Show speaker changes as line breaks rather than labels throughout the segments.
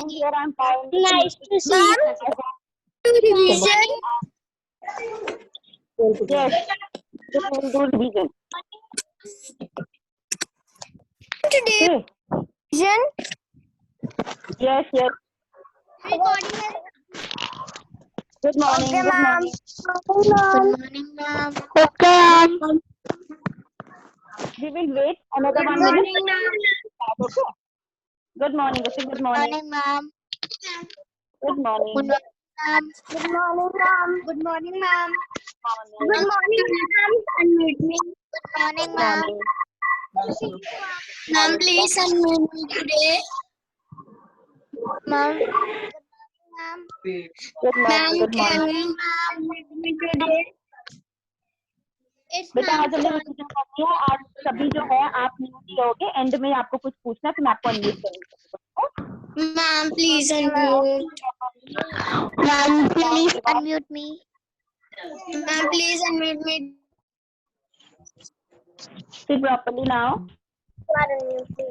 Here I'm fine.
Nice to see
Ma'am,
you. Revision.
Yes, we'll do revision.
Today,
Okay.
revision.
Yes, yes. Good morning.
Okay,
Good
ma'am.
morning.
Good morning, ma'am.
Okay. We will wait another 1 minute.
morning, ma'am.
Okay. Good morning. Okay. Good morning.
ma'am.
Good morning.
Good morning, ma'am. Good morning, ma'am. Good morning, ma'am. Good morning, ma'am. Unmute me. Good morning,
Good
ma'am.
morning.
Ma'am, please unmute me today. Ma'am. Ma'am.
Good morning.
Ma'am,
Good
can
morning.
you unmute me today? It's
बेटा आज
ma'am.
हमने revision करनी है। आज सभी जो है आप म्यूट रहोगे। एंड में आपको कुछ पूछना है तो मैं आपको अनम्यूट करूंगी।
Ma'am, please unmute. Ma'am, please unmute me. Ma'am, please unmute me.
Sit properly now.
Unmute me.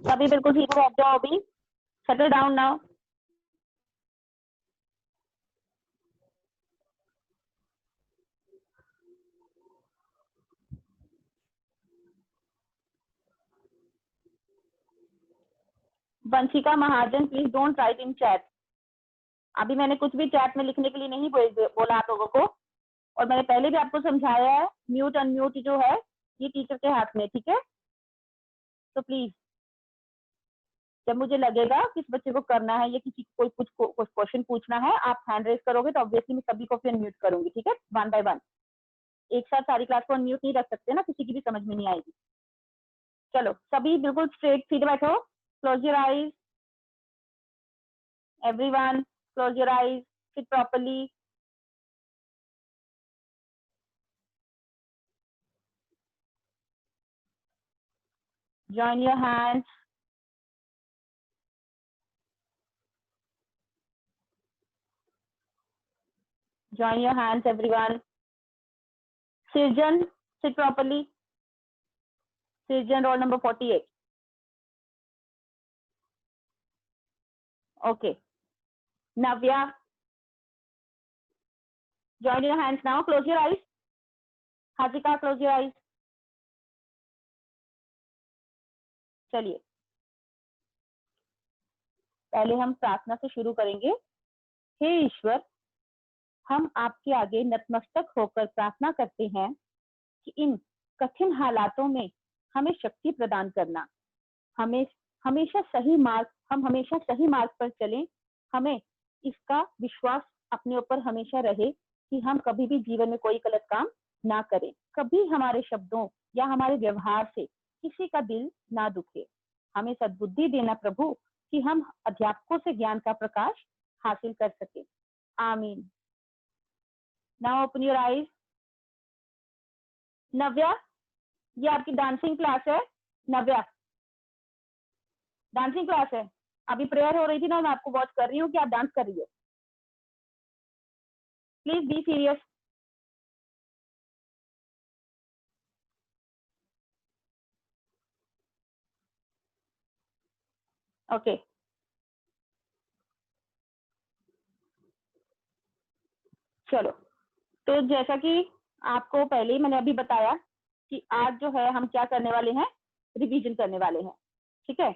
सभी बिल्कुल ठीक बैठ जाओ अभी। Settle down now. Vanshika Mahajan, please don't write in chat. अभी मैंने कुछ भी चैट में लिखने के लिए नहीं बोला आप लोगों को। और मैंने पहले भी आपको समझाया है, म्यूट अनम्यूट जो है ये टीचर के हाथ में, ठीक है। तो प्लीज जब मुझे लगेगा किस बच्चे को करना है या किसी को कुछ क्वेश्चन पूछना है, आप हैंड रेज करोगे तो ऑब्वियसली मैं सभी को फिर अनम्यूट करूंगी, ठीक है। 1 बाय 1 एक साथ सारी क्लास को अनम्यूट नहीं रख सकते ना, किसी की भी समझ में नहीं आएगी। चलो सभी बिल्कुल स्ट्रेट सीधे बैठो। Close your eyes everyone, close your eyes, sit properly. Join your hands. Join your hands, everyone. Sirjan, sit properly. Sirjan, roll number 48. Okay. Navya. Join your hands now. Close your eyes. Hatika, close your eyes. चलिए पहले हम प्रार्थना से शुरू करेंगे। हे ईश्वर, हम आपके आगे नतमस्तक होकर प्रार्थना करते हैं कि इन कठिन हालातों में हमें शक्ति प्रदान करना। हम हमेशा सही मार्ग पर चलें। हमें इसका विश्वास अपने ऊपर हमेशा रहे कि हम कभी भी जीवन में कोई गलत काम ना करें। कभी हमारे शब्दों या हमारे व्यवहार से किसी का दिल ना दुखे। हमें सद्बुद्धि देना प्रभु कि हम अध्यापकों से ज्ञान का प्रकाश हासिल कर सके। आमीन। Now open your eyes. Navya, ये आपकी डांसिंग क्लास है। नव्या, डांसिंग क्लास है। अभी प्रेयर हो रही थी ना, मैं आपको वॉच कर रही हूँ कि आप डांस कर रही हो। Please be serious. ओके चलो, तो जैसा कि आपको पहले ही मैंने अभी बताया कि आज जो है हम क्या करने वाले हैं, रिवीजन करने वाले हैं, ठीक है।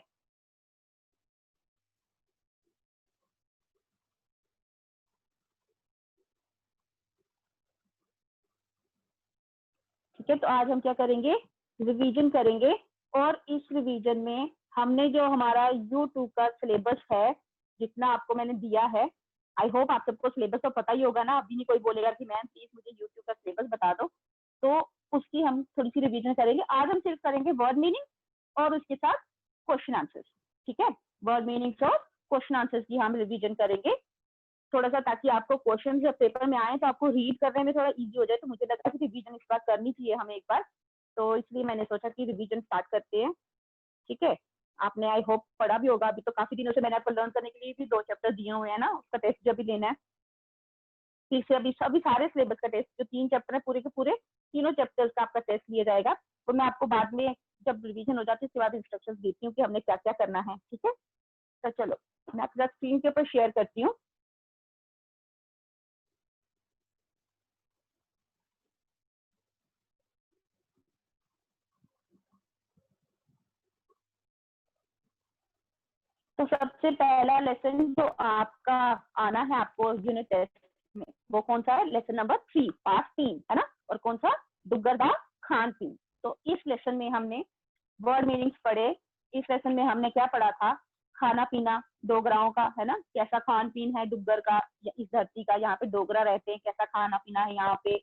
ठीक है, तो आज हम क्या करेंगे, रिवीजन करेंगे। और इस रिवीजन में हमने जो हमारा YouTube का सिलेबस है, जितना आपको मैंने दिया है, आई होप आप सबको सिलेबस तो पता ही होगा ना। अभी नहीं कोई बोलेगा कि मैम प्लीज मुझे YouTube का सिलेबस बता दो, तो उसकी हम थोड़ी सी रिवीजन करेंगे। आज हम सिर्फ करेंगे वर्ड मीनिंग और उसके साथ क्वेश्चन आंसर्स, ठीक है। वर्ड मीनिंग्स और क्वेश्चन आंसर्स की हम रिवीजन करेंगे थोड़ा सा, ताकि आपको क्वेश्चन जब पेपर में आए तो आपको रीड करने में थोड़ा इजी हो जाए। तो मुझे लगा कि रिवीजन इस बार करनी चाहिए हमें एक बार, तो इसलिए मैंने सोचा कि रिवीजन स्टार्ट करते हैं, ठीक है। आपने आई होप पढ़ा भी होगा। अभी तो काफी दिनों से मैंने आपको लर्न करने के लिए भी 2 चैप्टर दिए हुए हैं ना, उसका टेस्ट जब भी लेना है। फिर से अभी सारे सिलेबस का टेस्ट, जो 3 चैप्टर है पूरे के पूरे, तीनों चैप्टर्स का आपका टेस्ट लिया जाएगा। तो मैं आपको बाद में जब रिवीजन हो जाती है उसके बाद इंस्ट्रक्शंस देती हूँ कि हमने क्या क्या करना है। ठीक है, तो चलो मैं आपके साथ स्क्रीन के ऊपर शेयर करती हूँ। तो सबसे पहला लेसन जो आपका आना है आपको यूनिट टेस्ट में, वो कौन सा है? लेसन नंबर 3, पार्ट 3 है ना। और कौन सा? डुग्गर दा खान पीन। तो इस लेसन में हमने वर्ड मीनिंग्स पढ़े। इस लेसन में हमने क्या पढ़ा था? खाना पीना डोगराओं का, है ना, कैसा खान पीन है डुग्गर का, इस धरती का, यहाँ पे डोगरा रहते हैं, कैसा खाना पीना है यहाँ पे,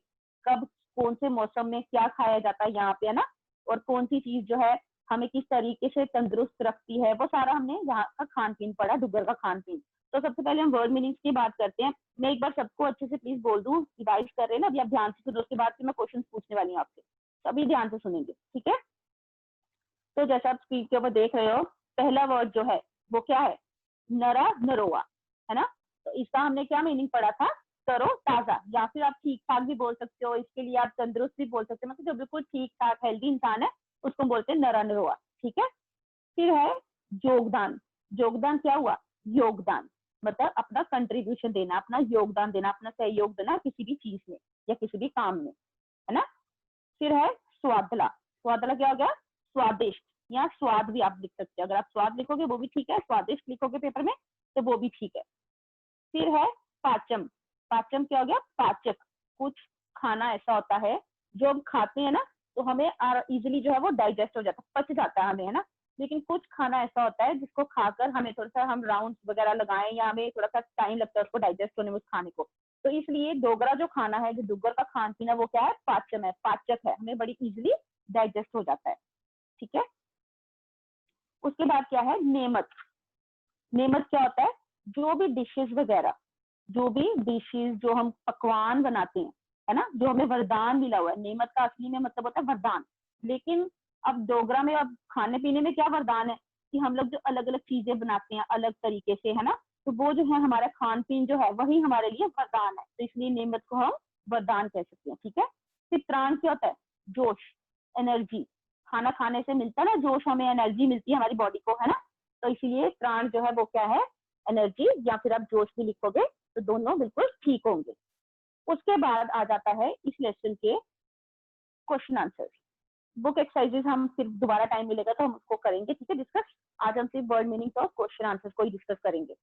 कब कौन से मौसम में क्या खाया जाता है यहाँ पे, है ना, और कौन सी चीज जो है हमें किस तरीके से तंदुरुस्त रखती है, वो सारा हमने यहाँ का खान पीन पढ़ा, डुग्गर का खान पीन। तो सबसे पहले हम वर्ड मीनिंग्स की बात करते हैं। मैं एक बार सबको अच्छे से प्लीज बोल दूं, रिवाइज कर रहे हैं ना अभी आप ध्यान से सुनो, उसके बाद फिर मैं क्वेश्चन पूछने वाली हूँ आपसे, सभी ध्यान से सुनेंगे, ठीक है। तो जैसा आप स्क्रीन के ऊपर देख रहे हो, पहला वर्ड जो है वो क्या है? नरा नरोआ, है ना। तो इसका हमने क्या मीनिंग पढ़ा था? तरो ताजा, या फिर आप ठीक ठाक भी बोल सकते हो, इसके लिए आप तंदुरुस्त भी बोल सकते हो, मतलब जो बिल्कुल ठीक ठाक हेल्दी इंसान है उसको बोलते हैं नरा नरोआ, ठीक है। फिर है योगदान। योगदान क्या हुआ? योगदान मतलब अपना कंट्रीब्यूशन देना, अपना योगदान देना, अपना सहयोग देना किसी भी चीज में या किसी भी काम में, है ना। फिर है स्वादला। स्वादला क्या हो गया? स्वादिष्ट, या स्वाद भी आप लिख सकते हैं, अगर आप स्वाद लिखोगे वो भी ठीक है, स्वादिष्ट लिखोगे पेपर में तो वो भी ठीक है। फिर है पाचम। पाचम क्या हो गया? पाचक। कुछ खाना ऐसा होता है जो हम खाते हैं ना तो हमें इजिली जो है वो डाइजेस्ट हो जाता है, पच जाता है हमें, है ना। लेकिन कुछ खाना ऐसा होता है जिसको खाकर हमें थोड़ा सा हम राउंड वगैरह लगाएं या हमें थोड़ा सा टाइम लगता है उसको डाइजेस्ट होने में, उस खाने को। तो इसलिए डोगरा जो खाना है, जो डुग्गर का खान पीना, वो क्या है? पाचम है, पाचक है, हमें बड़ी इजिली डाइजेस्ट हो जाता है, ठीक है। उसके बाद क्या है? नेमत। नेमत क्या होता है? जो भी डिशेस वगैरह, जो भी डिशेस, जो हम पकवान बनाते हैं, है ना, जो हमें वरदान मिला हुआ है। नेमत का असली में मतलब होता है वरदान। लेकिन अब डोगरा में, अब खाने पीने में क्या वरदान है कि हम लोग जो अलग अलग चीजें बनाते हैं अलग तरीके से, है ना, तो वो जो है हमारा खान पीन जो है वही हमारे लिए वरदान है, तो इसलिए नेमत को हम वरदान कह सकते हैं, ठीक है। फिर त्राण क्या होता है? जोश, एनर्जी। खाना खाने से मिलता है ना जोश, हमें एनर्जी मिलती है हमारी बॉडी को, है ना। तो इसलिए त्राण जो है वो क्या है? एनर्जी, या फिर आप जोश भी लिखोगे तो दोनों बिल्कुल ठीक होंगे। उसके बाद आ जाता है इस लेसन के क्वेश्चन आंसर। बुक एक्सरसाइजेस हम सिर्फ दोबारा टाइम मिलेगा तो हम उसको करेंगे, ठीक है, डिस्कस। आज हम सिर्फ वर्ड मीनिंग और क्वेश्चन आंसर को ही डिस्कस करेंगे।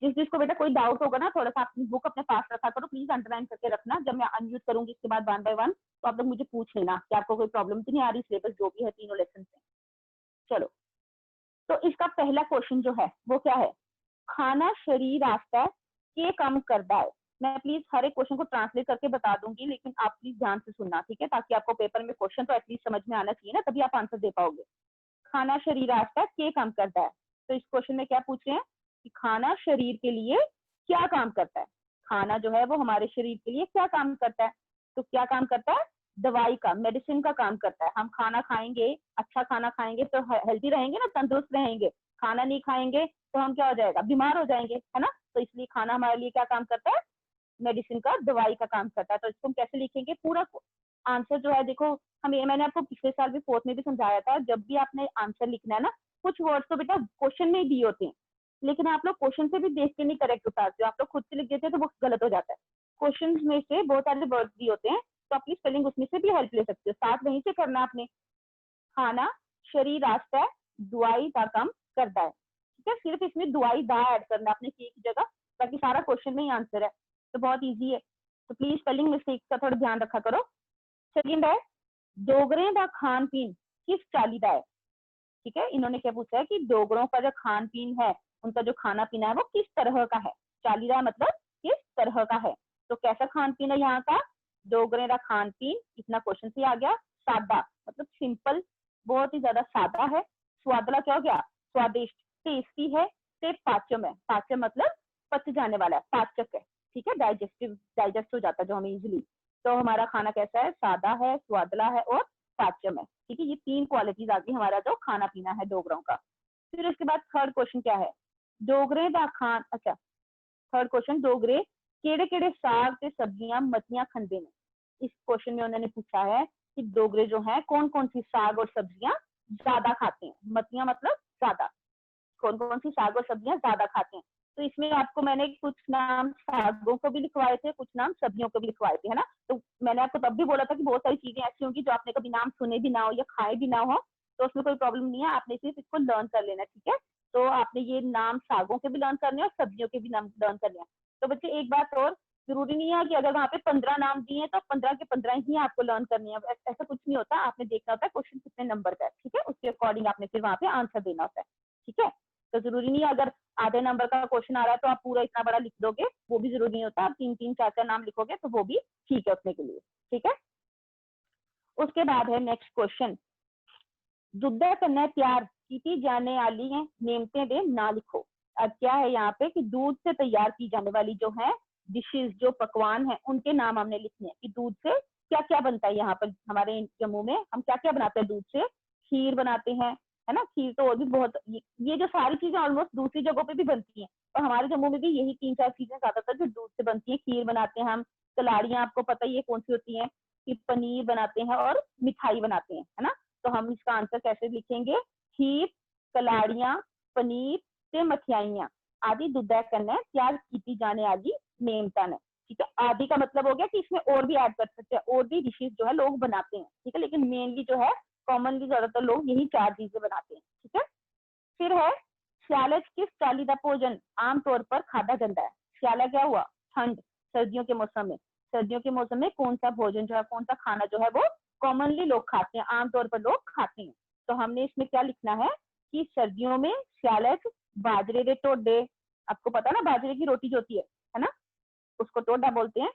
जिसको बेटा कोई डाउट होगा ना, थोड़ा सा अपनी बुक अपने पास रखा करो, प्लीज अंडरलाइन करके रखना। जब मैं अनम्यूट करूंगी इसके बाद 1 बाय 1 तो आप लोग मुझे पूछ लेना कि आपको कोई प्रॉब्लम तो नहीं आ रही, सिलेबस जो भी है तीनों लेसन में। चलो, तो इसका पहला क्वेश्चन जो है वो क्या है? खाना शरीर आस्ता के कम करता है। मैं प्लीज हर एक क्वेश्चन को ट्रांसलेट करके बता दूंगी, लेकिन आप प्लीज ध्यान से सुनना, ठीक है, ताकि आपको पेपर में क्वेश्चन तो एटलीस्ट समझ में आना चाहिए ना, तभी आप आंसर दे पाओगे। खाना शरीर आस्ता के कम करता है। तो इस क्वेश्चन में क्या पूछ रहे हैं कि खाना शरीर के लिए क्या काम करता है? खाना जो है वो हमारे शरीर के लिए क्या काम करता है? तो क्या काम करता है? दवाई का, मेडिसिन का काम करता है। हम खाना खाएंगे, अच्छा खाना खाएंगे तो हेल्दी रहेंगे ना, तंदुरुस्त रहेंगे। खाना नहीं खाएंगे तो हम क्या हो जाएगा? बीमार हो जाएंगे, है ना। तो इसलिए खाना हमारे लिए क्या काम करता है? मेडिसिन का, दवाई का काम करता है। तो इसको हम कैसे लिखेंगे? पूरा आंसर जो है, देखो मैंने आपको पिछले साल भी फोर्थ में भी समझाया था, जब भी आपने आंसर लिखना है ना, कुछ वर्ड्स तो बेटा क्वेश्चन में ही दिए होते हैं, लेकिन आप लोग क्वेश्चन से भी देख के नहीं करेक्ट उतारते हो, आप लोग खुद से लिख देते हैं तो वो गलत हो जाता है। क्वेश्चन में से बहुत सारे वर्ड्स दिए होते हैं, तो अपनी स्पेलिंग उसमें से भी हेल्प ले सकते हो, साथ वहीं से करना आपने। खाना शरीर आस्ता है दुआई का काम करता है, ठीक है। सिर्फ इसमें दुआई दा ऐड करना आपने की की जगह, ताकि सारा क्वेश्चन में ही आंसर है, तो बहुत इजी है। तो प्लीज स्पेलिंग मिस्टेक का थोड़ा ध्यान रखा करो। सेकंड है डोगरे का खान पीन किस चाली का है, ठीक है। इन्होंने क्या पूछा है कि डोगरों का जो खान पीन है, उनका जो खाना पीना है वो किस तरह का है? चालीदा मतलब किस तरह का है, तो कैसा खान पीन है यहाँ का? डोगरे का खान पीन, इतना क्वेश्चन से आ गया। सादा मतलब सिंपल, बहुत ही ज्यादा सादा है। स्वादला क्या हो गया? स्वादिष्ट, टेस्टी है। ते पाचम है, पाचम मतलब पच जाने वाला है, पाचक है, ठीक है, डाइजेस्ट हो जाता है जो हमें इजिली। तो हमारा खाना कैसा है? सादा है, स्वादला है और पाचम है, ठीक है। ये 3 क्वालिटीज आ गई हमारा जो खाना पीना है डोगरों का। फिर फिर उसके बाद थर्ड क्वेश्चन क्या है, डोगरे दा खान, अच्छा थर्ड क्वेश्चन, डोगरे केड़े केड़े साग ते सब्जियां मतियां खंदे ने। इस क्वेश्चन में उन्होंने पूछा है कि डोगरे जो है कौन कौन सी साग और सब्जियां ज्यादा खाते हैं। मतियां मतलब ज्यादा, कौन कौन सी साग और सब्जियां ज्यादा खाते हैं। तो इसमें आपको मैंने कुछ नाम सागों को भी लिखवाए थे, कुछ नाम सब्जियों को भी लिखवाए थे, है ना। तो मैंने आपको तब भी बोला था कि बहुत सारी चीजें ऐसी होंगी जो आपने कभी नाम सुने भी ना हो या खाए भी ना हो, तो उसमें कोई प्रॉब्लम नहीं है, आपने सिर्फ इसको लर्न कर लेना, ठीक है। तो आपने ये नाम सागों के भी लर्न करने हैं और सब्जियों के भी नाम लर्न करने हैं। तो बच्चे एक बात और, जरूरी नहीं है कि अगर वहाँ पे 15 नाम दिए हैं तो 15 के 15 ही आपको लर्न करनी है, ऐसा कुछ नहीं होता। आपने देखना होता है क्वेश्चन कितने नंबर का है, ठीक है, उसके अकॉर्डिंग आपने फिर वहाँ पे आंसर देना होता है, ठीक है। तो जरूरी नहीं है अगर आधे नंबर का क्वेश्चन आ रहा है तो आप पूरा इतना बड़ा लिख दोगे, वो भी जरूरी नहीं होता। आप 3 3 4 4 नाम लिखोगे तो वो भी ठीक है उतने के लिए, ठीक है। उसके बाद है नेक्स्ट क्वेश्चन, दुधा कन्नै तैयार की जाने वाली है नेमते दे ना लिखो। अब क्या है यहाँ पे कि दूध से तैयार की जाने वाली जो है डिशेज, जो पकवान है, उनके नाम हमने लिखने हैं कि दूध से क्या क्या बनता है। यहाँ पर हमारे जम्मू में हम क्या क्या बनाते हैं दूध से, खीर बनाते हैं, है ना। खीर तो और भी बहुत, ये जो सारी चीजें ऑलमोस्ट दूसरी जगहों पे भी बनती हैं, और हमारे जम्मू में भी यही 3 4 चीजें ज्यादातर जो दूध से बनती है। खीर बनाते हैं हम, कलाड़ियाँ आपको पता ही है कौन सी होती है, कि पनीर बनाते हैं और मिठाई बनाते हैं, है ना। तो हम इसका आंसर कैसे लिखेंगे, खीर, कलाड़ियाँ, पनीर ते मठियाइयाँ आदि दुधा कन्नै तैयार की जाने वाली नेमता है, ठीक है। आदि का मतलब हो गया कि इसमें और भी ऐड कर सकते हैं, और भी डिशेज जो है लोग बनाते हैं, ठीक है, लेकिन मेनली जो है कॉमनली ज्यादातर लोग यही 4 चीजें बनाते हैं, ठीक है। फिर है स्याले किस चाली का भोजन आमतौर पर खाधा जाता है। स्याला क्या हुआ, ठंड, सर्दियों के मौसम में, सर्दियों के मौसम में कौन सा भोजन जो है, कौन सा खाना जो है वो कॉमनली लोग खाते हैं, आमतौर पर लोग खाते हैं। तो हमने इसमें क्या लिखना है कि सर्दियों में स्यालक बाजरे के टोडे, आपको पता ना बाजरे की रोटी जो होती है ना, उसको टोडा बोलते हैं।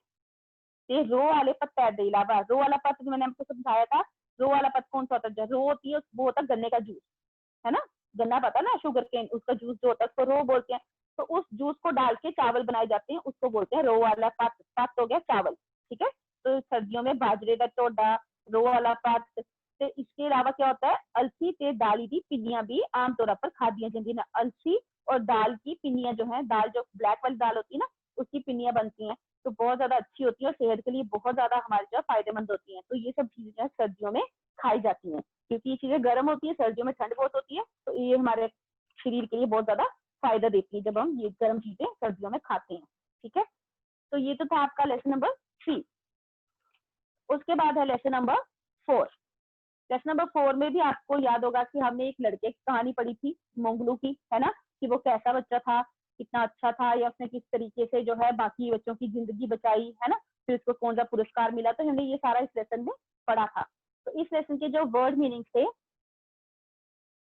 ये रो वाले पत्ता के अलावा, रो वाला पत्ता जो मैंने आपको समझाया था, रो वाला पत्ता कौन सा होता है, रो होती है वो होता है गन्ने का जूस, है ना। गन्ना पता ना, शुगर केन, उसका जूस जो होता है उसको रो बोलते हैं। तो उस जूस को डाल के चावल बनाए जाते हैं, उसको बोलते हैं रो वाला पत। पत हो गया चावल, ठीक है। तो सर्दियों में बाजरे का टोडा, रो वाला पत। तो इसके अलावा क्या होता है, अलसी ते दाली की पिनियां भी आमतौर पर खादियां जाती है। अलसी और दाल की पिनियां जो है, दाल जो ब्लैक वाली दाल होती है ना, उसकी पिनियां बनती हैं, तो बहुत ज्यादा अच्छी होती है और सेहत के लिए बहुत ज्यादा हमारे जो फायदेमंद होती हैं। तो ये सब चीजें जो है सर्दियों में खाई जाती हैं, क्योंकि ये चीजें गर्म होती है, सर्दियों में ठंड बहुत होती है, तो ये हमारे शरीर के लिए बहुत ज्यादा फायदा देती है जब हम ये गर्म चीजें सर्दियों में खाते हैं, ठीक है। तो ये तो था आपका लेसन नंबर 3। उसके बाद है लेसन नंबर 4। लेसन नंबर 4 में भी आपको याद होगा कि हमने एक लड़के की कहानी पढ़ी थी, मोंगलू की, है ना, कि वो कैसा बच्चा था, कितना अच्छा था, या उसने किस तरीके से जो है बाकी बच्चों की जिंदगी बचाई, है ना, फिर उसको कौन सा पुरस्कार मिला। तो हमने ये सारा इस लेसन में पढ़ा था। तो इस लेसन के जो वर्ड मीनिंग थे,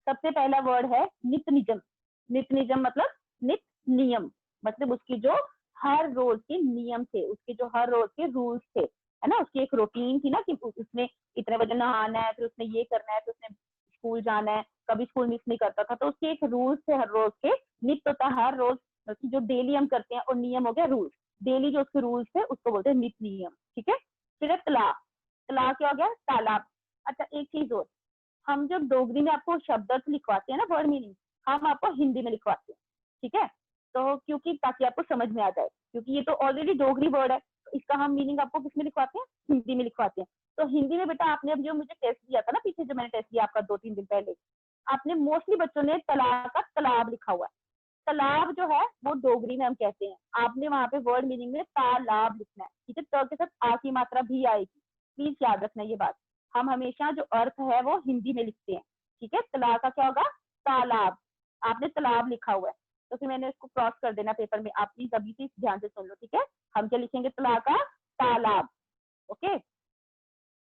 सबसे पहला वर्ड है नित निजम। नित निजम मतलब नित नियम, मतलब उसकी जो हर रोज के नियम थे, उसके जो हर रोज के रूल्स थे, है ना, उसकी एक रूटीन थी ना कि उसने इतने बजे नहाना है, फिर उसने ये करना है, फिर उसने स्कूल जाना है, कभी स्कूल मिस नहीं करता था। तो उसके एक रूल्स थे हर रोज के, नित होता है हर रोज की जो डेली हम करते हैं, और नियम हो गया रूल्स। डेली जो उसके रूल्स थे उसको बोलते हैं नित नियम, ठीक है। फिर तालाब, तालाब क्या हो गया, तालाब। अच्छा एक चीज और, हम जब डोगरी में आपको शब्द अर्थ लिखवाते हैं ना, वर्ड मीनिंग, हम आपको हिंदी में लिखवाते हैं, ठीक है। तो क्योंकि ताकि आपको समझ में आ जाए, क्योंकि ये तो ऑलरेडी डोगरी वर्ड है, तो इसका हम मीनिंग आपको किसमें लिखवाते हैं, हिंदी में लिखवाते हैं। तो हिंदी में बेटा आपने अब जो मुझे टेस्ट दिया था ना पीछे, जो मैंने टेस्ट दिया आपका 2 3 दिन पहले, आपने मोस्टली बच्चों ने तालाब का तालाब लिखा हुआ है। तालाब जो है वो डोगरी में हम कहते हैं, आपने वहां पे वर्ड मीनिंग में तालाब लिखना है, ठीक है। त के साथ आ की मात्रा भी आएगी, प्लीज याद रखना ये बात। हम हमेशा जो अर्थ है वो हिंदी में लिखते हैं, ठीक है। तालाब का क्या होगा, तालाब, आपने तालाब लिखा हुआ है, तो फिर मैंने इसको क्रॉस कर देना पेपर में, आप प्लीज अभी से ध्यान से सुन लो, ठीक है। हम क्या लिखेंगे, तालाब का तालाब, ओके।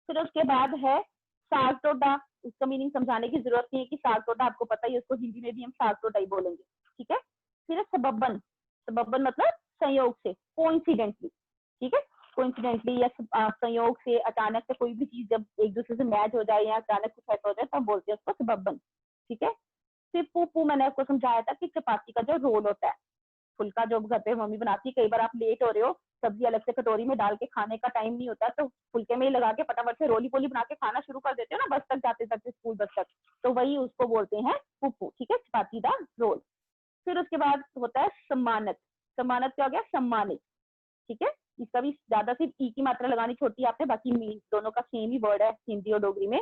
फिर उसके बाद है साग टोडा। उसका मीनिंग समझाने की जरूरत नहीं है कि साग टोडा आपको पता ही है, उसको हिंदी में भी हम साग टोडा ही बोलेंगे, ठीक है। फिर सबबन, सबबन मतलब संयोग से, कोइंसिडेंटली, ठीक है। कोइंसिडेंटली या संयोग से, अचानक से कोई भी चीज जब एक दूसरे से मैच हो जाए या अचानक कुछ ऐसा हो जाए तब बोलते हैं उसको सबबन, ठीक है। फिर पू, मैंने आपको समझाया था कि चपाती का जो रोल होता है, फुल्का जो घर पे मम्मी बनाती है, कई बार आप लेट हो रहे हो, सब्जी अलग से कटोरी में डाल के खाने का टाइम नहीं होता, तो फुल्के में ही लगा के फटाफट से रोली पोली बना के खाना शुरू कर देते हो ना, बस तक जाते जाते स्कूल बस तक, तो वही उसको बोलते हैं पुप्पू, ठीक है, चपातीदार रोल। फिर उसके बाद होता है सम्मानित। सम्मानित क्या हो गया? सम्मानित, ठीक है, इसका भी ज्यादा सिर्फ ई की मात्रा लगानी छोटी है आपने, बाकी मीन दोनों का सेम ही वर्ड है हिंदी और डोगरी में।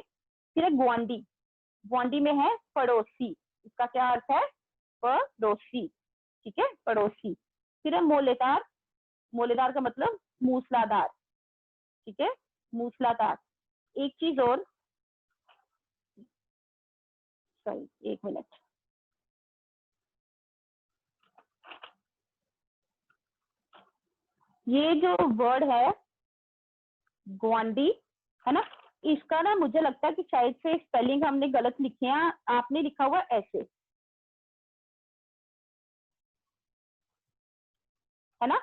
फिर है ग्वांडी। ग्वांडी में है पड़ोसी, इसका क्या अर्थ है? पड़ोसी, ठीक है, पड़ोसी। फिर है मोलेदार। मोलेदार का मतलब मूसलाधार, ठीक है, मूसलाधार। एक चीज और, सॉरी एक मिनट, ये जो वर्ड है ग्वांडी है ना, इसका ना मुझे लगता है कि शायद से स्पेलिंग हमने गलत लिखे हैं, आपने लिखा हुआ ऐसे, है ना,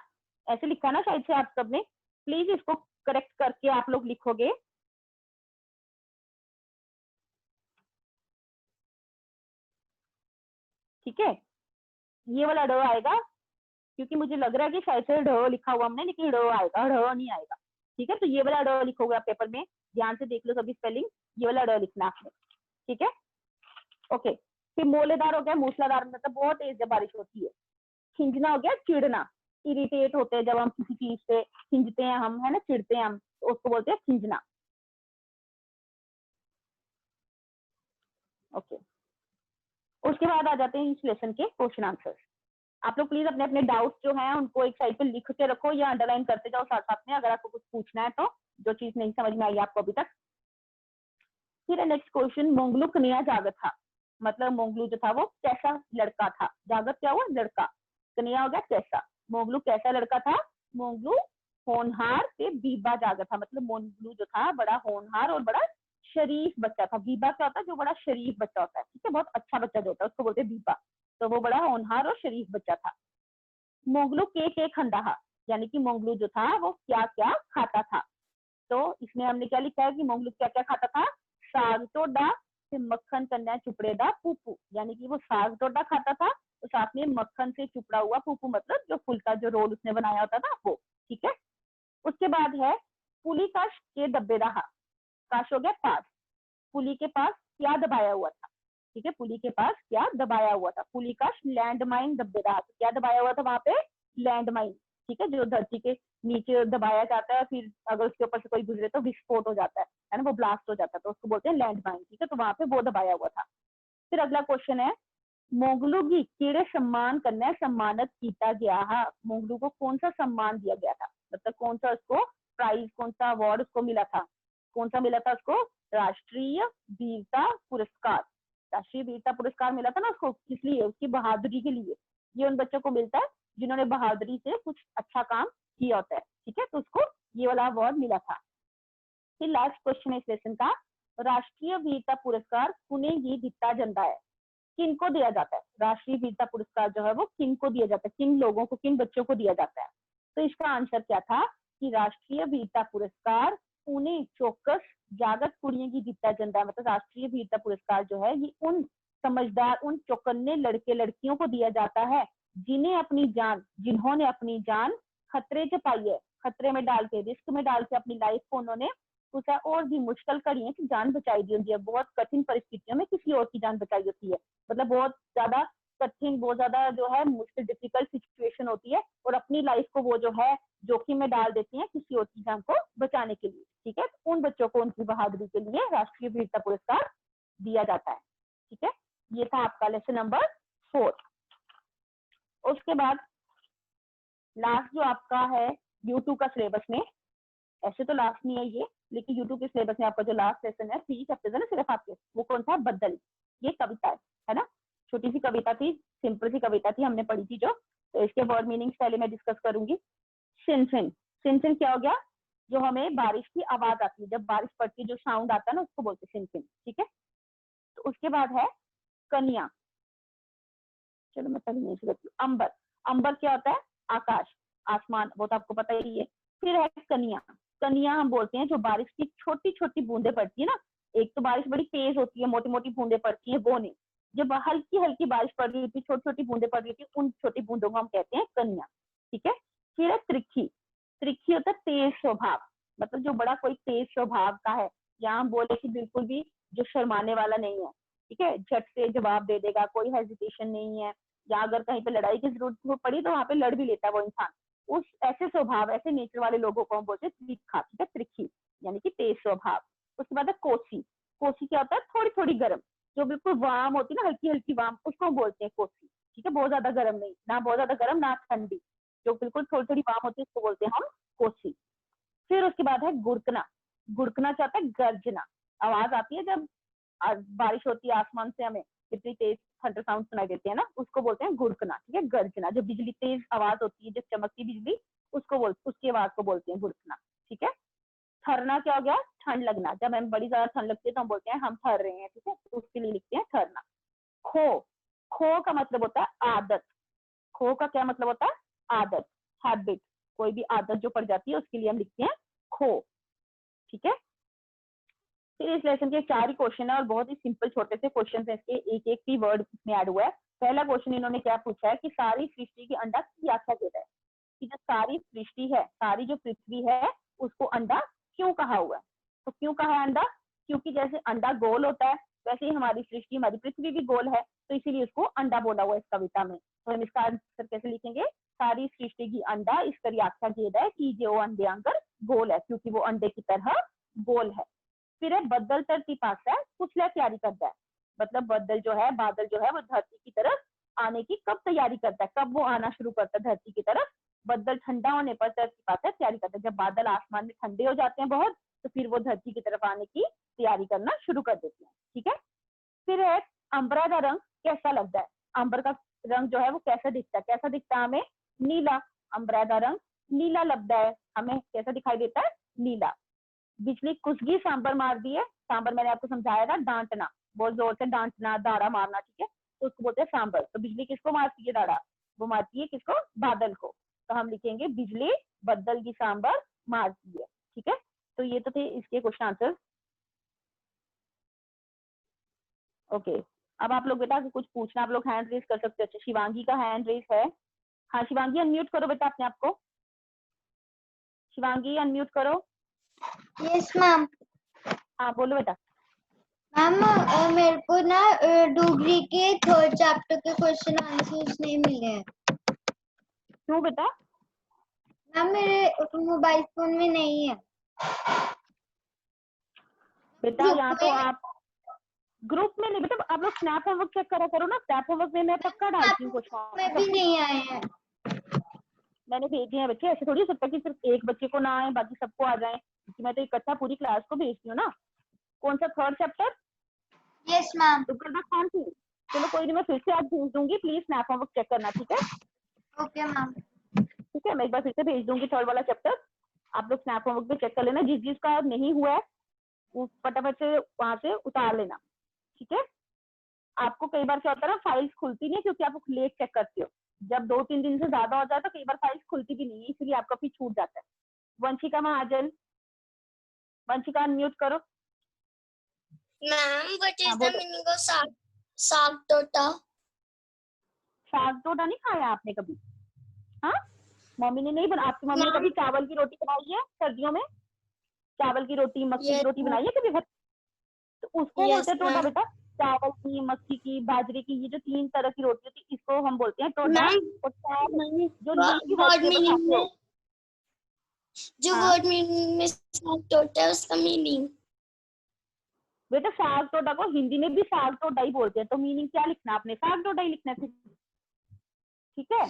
ऐसे लिखा ना शायद से आप सबने, प्लीज इसको करेक्ट करके आप लोग लिखोगे। ठीक है, ये वाला ड आएगा, क्योंकि मुझे लग रहा है कि शायद से ढ लिखा हुआ हमने, लेकिन ड आएगा, ढ नहीं आएगा। ठीक है, तो ये वाला ड लिखोगे आप पेपर में, ध्यान से देख लो सभी स्पेलिंग, ये वाला ड लिखना आपने, ठीक है, ओके। फिर मोलेदार हो गया, मूसलाधार मतलब बहुत तेज जब बारिश होती है। खिंजना हो गया चिढ़ना, इरिटेट होते हैं जब हम किसी चीज से खिंजते हैं हम, है ना, चिढ़ते हैं हम, तो उसको बोलते हैं खिंजना। ओके, उसके बाद आ जाते हैं इस लेसन के क्वेश्चन आंसर। आप लोग प्लीज अपने अपने डाउट्स जो हैं उनको एक साइड पे लिख के रखो या अंडरलाइन करते जाओ साथ साथ में, अगर आपको कुछ पूछना है तो, जो चीज नहीं समझ में आई आपको अभी तक। फिर नेक्स्ट क्वेश्चन, मोंगलू कन्या जागत था, मतलब मोंगलू जो था वो कैसा लड़का था, जागत क्या हुआ? लड़का, कन्या हो गया कैसा। मोंगलू कैसा लड़का था? मोंगलू होनहार से बीबा जागत था, मतलब मोंगलू जो था बड़ा होनहार और बड़ा शरीफ बच्चा था। बीबा क्या होता है? जो बड़ा शरीफ बच्चा होता है, ठीक है, बहुत अच्छा बच्चा जो होता है उसको बोलते हैं बीबा, तो वो बड़ा होनहार और शरीफ बच्चा था। मोंगलू के खंडाहा, यानी कि मोंगलू जो था वो क्या क्या खाता था, तो इसमें हमने क्या लिखा है कि मोंगलू क्या क्या खाता था? साग टोडा से मक्खन कन्या चुपड़ेदा पुपू, यानी कि वो साग टोडा खाता था, तो साथ में मक्खन से चुपड़ा हुआ पुपू, मतलब जो फुल का जो रोल उसने बनाया होता था वो, ठीक है। उसके बाद है पुली काश के दब्बे रहा, काश हो गया पास, पुली के पास क्या दबाया हुआ था, ठीक है, पुली के पास क्या दबाया हुआ था, पुली काश लैंड माइन दब्बे रहा, तो क्या दबाया हुआ था वहां पे? लैंड माइन, ठीक है, जो धरती के नीचे दबाया जाता है, फिर अगर उसके ऊपर से कोई गुजरे तो विस्फोट हो जाता है ना, वो ब्लास्ट हो जाता है, तो उसको बोलते हैं लैंड माइन, ठीक है, तो वहां पे वो दबाया हुआ था। फिर अगला क्वेश्चन है, मोगलू की कीड़े सम्मान करने सम्मानित किया गया है, मोगलू को कौन सा सम्मान दिया गया था, मतलब कौन सा उसको प्राइज, कौन सा अवार्ड उसको मिला था, कौन सा मिला था उसको? राष्ट्रीय वीरता पुरस्कार। राष्ट्रीय वीरता पुरस्कार मिला था ना उसको, किस लिए? उसकी बहादुरी के लिए। ये उन बच्चों को मिलता है जिन्होंने बहादुरी से कुछ अच्छा काम किया होता है, ठीक है, तो उसको ये वाला अवार्ड मिला था। फिर लास्ट क्वेश्चन है इस लेसन का, राष्ट्रीय वीरता पुरस्कार कुनेगी दिता जाता है, किनको दिया जाता है? राष्ट्रीय वीरता पुरस्कार जो है वो किनको दिया जाता है, किन लोगों को, किन बच्चों को दिया जाता है? तो इसका आंसर क्या था कि राष्ट्रीय वीरता पुरस्कार पुणे चौकस जागत कुड़ियों की दिता जाता है, मतलब राष्ट्रीय वीरता पुरस्कार जो है ये उन समझदार, उन चौकन्ने लड़के लड़कियों को दिया जाता है जिन्होंने अपनी जान खतरे से पाई है, खतरे में डाल के, रिस्क में डाल के अपनी लाइफ को उन्होंने कुछ और भी मुश्किल घड़ियों की जान बचाई दी होती है, बहुत कठिन परिस्थितियों में किसी और की जान बचाई होती है, मतलब बहुत ज्यादा कठिन, बहुत ज्यादा जो है मुश्किल डिफिकल्ट सिचुएशन होती है, और अपनी लाइफ को वो जो है जोखिम में डाल देती है किसी और की जान को बचाने के लिए, ठीक है, तो उन बच्चों को उनकी बहादुरी के लिए राष्ट्रीय वीरता पुरस्कार दिया जाता है, ठीक है। ये था आपका लेसन नंबर 4। उसके बाद लास्ट जो आपका है यूट्यूब का सिलेबस में, ऐसे तो लास्ट नहीं है ये, लेकिन यूट्यूब के सिलेबस में आपका जो लास्ट लेसन है 3 चैप्टर्स है ना सिर्फ आपके, वो कौन सा? बदल। ये कविता है ना, छोटी सी कविता थी, सिंपल सी कविता थी, हमने पढ़ी थी जो, तो इसके वर्ड मीनिंग्स पहले मैं डिस्कस करूंगी। सिनसिन, सिनसिन क्या हो गया? जो हमें बारिश की आवाज आती है, जब बारिश पड़ती है जो साउंड आता है ना उसको बोलते हैं सिनसिन, ठीक है। तो उसके बाद है कन्या, चलो मैं पहले नहीं लिखती, अंबर। अंबर क्या होता है? आकाश, आसमान, वो तो आपको पता ही है। फिर है कन्या, कन्या हम बोलते हैं जो बारिश की छोटी छोटी बूंदे पड़ती है ना, एक तो बारिश बड़ी तेज होती है, मोटी मोटी बूंदे पड़ती है, वो नहीं, जब हल्की हल्की बारिश पड़ रही थी, छोटी छोटी बूंदे पड़ रही थी, उन छोटी बूंदों को हम कहते हैं कनिया। ठीक है। फिर है त्रिखी। त्रिखी होता है तेज स्वभाव, मतलब जो बड़ा कोई तेज स्वभाव का है, या हम बोले कि बिल्कुल भी जो शर्माने वाला नहीं है। ठीक है, झट से जवाब दे देगा, कोई हेजिटेशन नहीं है, या अगर कहीं पे लड़ाई की जरूरत पड़ी तो वहां पे लड़ भी लेता है वो इंसान। उस ऐसे स्वभाव, ऐसे नेचर वाले लोगों को हम बोलते हैं त्रिखा। ठीक है, त्रिखी यानी कि तेज स्वभाव। उसके बाद है कोसी। कोसी क्या होता है? थोड़ी थोड़ी गर्म, जो बिल्कुल वार्म होती है ना, हल्की हल्की वार्म, उसको हम बोलते हैं कोसी। ठीक है, बहुत ज्यादा गर्म नहीं, ना बहुत ज्यादा गर्म ना ठंडी, जो बिल्कुल थोड़ी थोड़ी वार्म होती है, उसको बोलते हैं हम कोसी। फिर उसके बाद है गुड़कना। गुड़कना क्या होता है? गर्जना। आवाज आती है जब बारिश होती है आसमान से, हमें कितनी तेज थंडर साउंड सुनाई देते हैं ना, उसको बोलते हैं गुड़कना। ठीक है, गर्जना, जो बिजली तेज आवाज होती है, जब चमकती बिजली, उसकी आवाज को बोलते हैं गुड़कना। ठीक है। थरना क्या हो गया? ठंड लगना, जब हमें बड़ी ज्यादा ठंड लगती है तो हम बोलते हैं हम थर रहे हैं। ठीक है, उसके लिए लिखते हैं थरना। खो। खो का मतलब होता है आदत। खो का क्या मतलब होता है? आदत, हैबिट। कोई भी आदत जो पड़ जाती है उसके लिए हम लिखते हैं खो। ठीक है। फिर इस लेसन के 4 ही क्वेश्चन है और बहुत ही सिंपल छोटे से क्वेश्चन है इसके, एक एक ही वर्ड इसमें ऐड हुआ है। पहला क्वेश्चन इन्होंने क्या पूछा है कि सारी सृष्टि की अंडा की व्याख्या देता है, कि जो सारी सृष्टि है, सारी जो पृथ्वी है, उसको अंडा क्यों कहा हुआ है? तो क्यों कहा है अंडा? क्योंकि जैसे अंडा गोल होता है, वैसे ही हमारी सृष्टि, हमारी पृथ्वी भी गोल है, तो इसीलिए उसको अंडा बोला हुआ है इस कविता में। तो हम इसका आंसर कैसे लिखेंगे? सारी सृष्टि की अंडा इस करी व्याख्या गेदा है कि जो अंडे आंकर गोल है, क्योंकि वो अंडे की तरह गोल है। फिर है बदल धरती पास है, कुछ तैयारी करता है, मतलब बदल जो है, बादल जो है, वो धरती की तरफ आने की कब तैयारी करता है, कब वो आना शुरू करता है धरती की तरफ? बदल ठंडा होने पर धरती पास है तैयारी करता है। जब बादल आसमान में ठंडे हो जाते हैं बहुत, तो फिर वो धरती की तरफ आने की तैयारी करना शुरू कर देते हैं। ठीक है। फिर है अंबरा का रंग कैसा लगता है? अंबर का रंग जो है वो कैसा दिखता है? कैसा दिखता है हमें? नीला। अंबरा का रंग नीला लगता है हमें, कैसा दिखाई देता है? नीला। बिजली कुसगी सांबर मार दी है। सांबर मैंने आपको समझाया था, डांटना, बहुत जोर से डांटना, दाड़ा मारना। ठीक है, तो उसको बोलते हैं सांबर। तो बिजली किसको मारती है दाड़ा? वो मारती है किसको? बादल को। तो हम लिखेंगे बिजली बदल की सांबर मारती है। ठीक है, तो ये तो थे इसके क्वेश्चन आंसर। ओके, अब आप लोग बेटा कुछ पूछना, आप लोग हैंड रेज कर सकते हो। अच्छा, शिवांगी का हैंड रेज है। हाँ शिवांगी, अनम्यूट करो बेटा अपने आप को। शिवांगी अनम्यूट करो।
Yes ma'am.
हाँ बोलो बेटा।
मैम मेरे को ना डोगरी के 3rd चैप्टर के क्वेश्चन आंसर्स नहीं मिले हैं।
क्यों बेटा?
मैम मेरे मोबाइल फोन में नहीं है।
बेटा यहाँ तो आप ग्रुप में नहीं, बेटा आप लोग स्नैप होमवर्क चेक करा करो ना, स्नैप होमवर्क में मैं पक्का डालती हूँ क्वेश्चन।
में भी नहीं आए हैं।
मैंने भेजे हैं बच्चे, ऐसे थोड़ी हो सकता कि सिर्फ एक बच्चे को ना आए बाकी सबको आ जाए, क्योंकि मैं तो इकट्ठा पूरी क्लास को भेजती हूँ ना। कौन सा 3rd chapter?
Yes ma'am.
Durga Khan की। चलो कोई नहीं, मैं फिर से आज भेज दूंगी, प्लीज स्नैप होमवर्क चेक करना। ठीक है,
ओके मैम।
ठीक है, मैं एक बार फिर से भेज दूंगी 3rd वाला चैप्टर। आप लोग स्नैप होमवर्क पे चेक कर लेना, जिस जिसका नहीं हुआ है वो फटाफट से वहां से उतार लेना। ठीक है। आपको कई बार क्या होता है ना, फाइल्स खुलती नहीं क्योंकि आप लेट चेक करते हो। जब 2-3 दिन से ज्यादा हो जाए तो कई बार फाइल्स खुलती भी नहीं है, इसलिए आपका भी छूट जाता है। वंशिका महाजन, वंशिका अनम्यूट करो।
मैम व्हाट
हाँ
इज द
बोलो।
मीनिंग ऑफ साग टोटा?
साग टोटा नहीं खाया आपने कभी? हाँ, मम्मी ने नहीं बना, आपकी मम्मी ने कभी
मैम
चावल की रोटी बनाई है सर्दियों में? चावल की रोटी, मक्की की
यस
रोटी बनाई है कभी घर? तो उसको बोलते
यस
हैं टोटा
मैम।
बेटा। चावल की, मक्की की, बाजरे की, ये जो 3 तरह की रोटी होती है इसको हम बोलते हैं टोटा।
मैम
और साग जो नीम की
वर्ड
वेजिटेबल
मीनिंग
खाते हो।
में जो
हाँ
वर्ड मीनिंग में साग टोटा है उसका मीनिंग।
बेटा, साग टोटा को हिंदी में भी साग टोटा ही बोलते हैं, तो मीनिंग क्या लिखना आपने? साग टोटा ही लिखना है। ठीक है,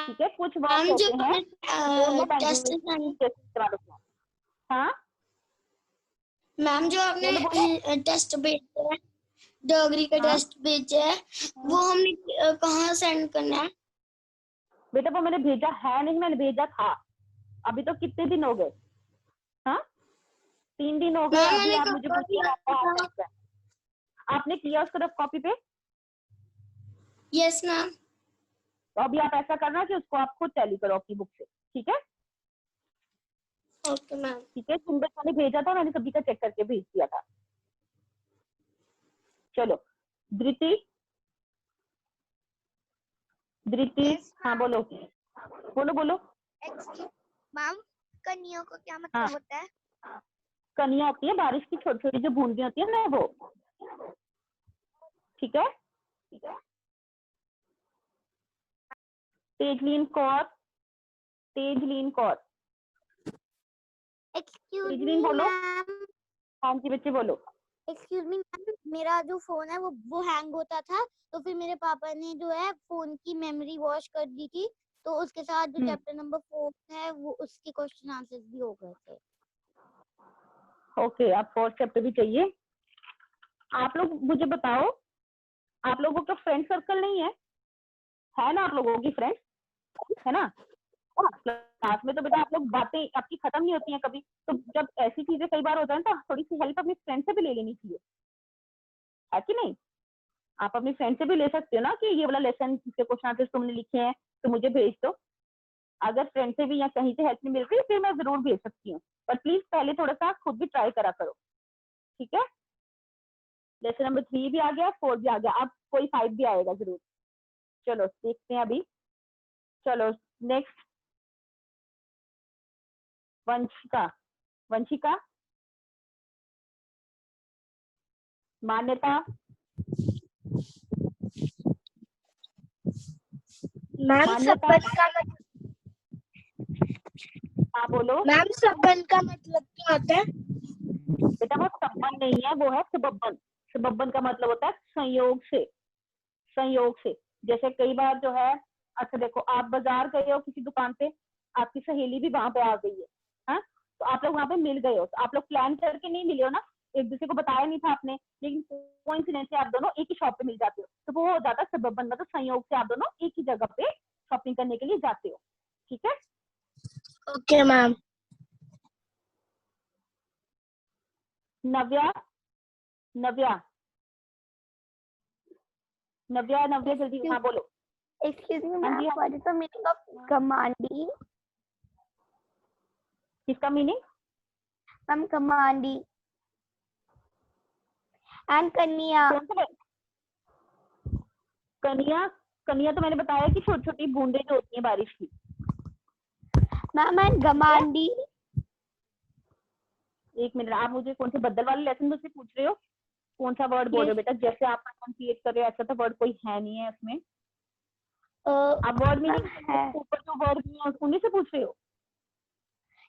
ठीक है, कुछ वर्ड
मैम जो
होते हैं
हमने
दोनों
टेस्ट
लैंग्वेज की जैसे इस्तेमाल होते हैं। हाँ
मैम जो आपने
बोलो बोलो।
टेस्ट भेजा है, डोगरी का
हाँ
टेस्ट भेजा है, वो हमने कहाँ सेंड करना है?
बेटा वो मैंने भेजा है नहीं, मैंने भेजा था। अभी तो कितने दिन हो गए? हाँ 3 दिन हो गए,
मैम
अभी
मैंने
आप
कब
मुझे पूछ
किया
रहे हैं आपका
था?
आंसर। आपने किया उसको रफ कॉपी पे?
Yes ma'am.
तो अभी आप ऐसा करना कि उसको आप खुद टैली करो अपनी बुक से। ठीक है,
ओके मैम।
ठीक है, सुंदर मैंने भेजा था, मैंने सभी का चेक करके भेज दिया था। चलो धृति, धृति, हाँ बोलो बोलो बोलो।
मैम कन्या को क्या मतलब होता है?
कनिया होती है बारिश की छोटी छोटी जो बूंदें होती है ना, वो। ठीक है, तेजलीन कौर, तेजलीन कौर।
एक्सक्यूज
तेजलीन
मी
बोलो।
मैम।
हाँ जी बच्चे बोलो।
एक्सक्यूज मी मैम, मेरा जो फोन है वो हैंग होता था, तो फिर मेरे पापा ने जो है फोन की मेमोरी वॉश कर दी थी, तो उसके साथ जो चैप्टर नंबर 4 है वो उसके क्वेश्चन आंसर्स भी हो गए थे।
ओके, आप 4th चैप्टर भी चाहिए। आप लोग मुझे बताओ, आप लोगों का फ्रेंड सर्कल नहीं है ना? आप लोगों की फ्रेंड है ना? क्लास में तो बेटा आप लोग बातें आपकी खत्म नहीं होती हैं कभी, तो जब ऐसी चीजें कई बार होता है तो थोड़ी सी हेल्प अपनी फ्रेंड से भी ले लेनी चाहिए, है कि नहीं? आप अपनी फ्रेंड से भी ले सकते हो ना कि ये वाला लेसन के क्वेश्चन आंसर तुमने लिखे हैं तो मुझे भेज दो। अगर फ्रेंड से भी या कहीं से हेल्प नहीं मिल रही फिर मैं जरूर भेज सकती हूँ, पर प्लीज पहले थोड़ा सा खुद भी ट्राई करा करो, ठीक है? लेसन नंबर 3 भी आ गया, 4 भी आ गया, अब कोई 5 भी आएगा जरूर। चलो देखते हैं अभी। चलो नेक्स्ट, वंशिका, वंशिका। मान्यता।
मैम
मान्यता,
संबंध का
हाँ बोलो।
मैम संबंध का मतलब क्या होता है?
बेटा वो संबंध नहीं है, वो है सबबन। सबबन का मतलब होता है संयोग से, संयोग से। जैसे कई बार जो है, अच्छा देखो आप बाजार गए हो किसी दुकान पे, आपकी सहेली भी वहां पे आ गई है, हाँ? तो आप लोग वहां पे मिल गए हो, तो आप लोग प्लान करके नहीं मिले हो ना, एक दूसरे को बताया नहीं था आपने, लेकिन कोइंसिडेंस से आप दोनों एक ही शॉप पे मिल जाते हो, तो वो हो जाता है सबबन, मतलब संयोग से आप दोनों एक ही जगह पे शॉपिंग करने के लिए जाते हो, ठीक है?
Okay ma'am.
नव्या, नव्या, नव्या, नव्या जल्दी, हाँ बोलो।
एक्सक्यूज मी
हाँ
मैम,
जी, हाँ।
What is the meaning of कमांडी?
किसका मीनिंग?
मैम कमांडी एंड कन्या।
कौन सा? कनिया, कनिया तो मैंने बताया कि छोटी छोटी बूंदें जो होती हैं बारिश की।
मैम एंड गमांडी।
एक मिनट, आप मुझे कौन से बदल वाले लेसन मुझसे पूछ रहे हो? कौन सा वर्ड बोल रहे हो बेटा? जैसे आप प्रोनाउंसिएट कर रहे हो ऐसा तो वर्ड कोई है नहीं है उसमें। आप वर्ड मीनिंग
है।
ऊपर जो वर्ड नहीं है उन्हीं से पूछ रहे हो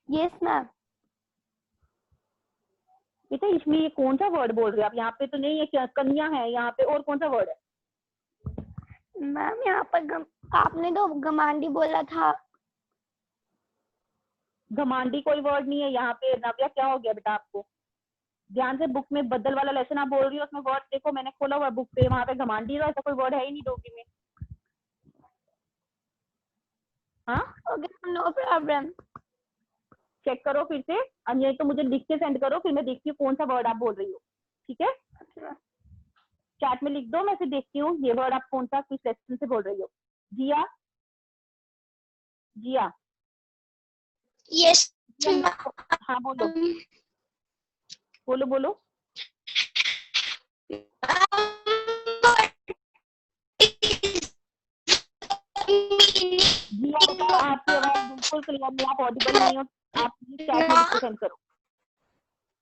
यस मैम।
बेटा? इसमें ये कौन सा वर्ड बोल रहे हो आप? यहाँ पे तो नहीं है, क्या कन्या है यहाँ पे, और कौन सा वर्ड है?
मैम यहाँ पर आपने तो गमांडी बोला था।
घमांडी कोई वर्ड नहीं है यहाँ पे। नव्या क्या हो गया बेटा आपको? ध्यान से बुक में बदल वाला लेसन आप बोल रही हो, उसमें वर्ड देखो, मैंने खोला हुआ बुक पे, वहां पे घमांडी ऐसा कोई वर्ड है ही नहीं डोगरी में। हाँ,
ओके नो प्रॉब्लम।
चेक करो फिर से, और ये तो मुझे लिख के सेंड करो, फिर मैं देखती हूँ कौन सा वर्ड आप बोल रही हो, ठीक है? चैट में लिख दो, मैं फिर देखती हूँ ये वर्ड आप कौन सा किस लेसन से बोल रही हो। जिया, जिया,
यस
हाँ बोलो बोलो बोलो। जिया बेटा आपकी आवाज बिल्कुल क्लियर नहीं, आप ऑडिबल नहीं हो, आप चैट में लिख के सेंड करो।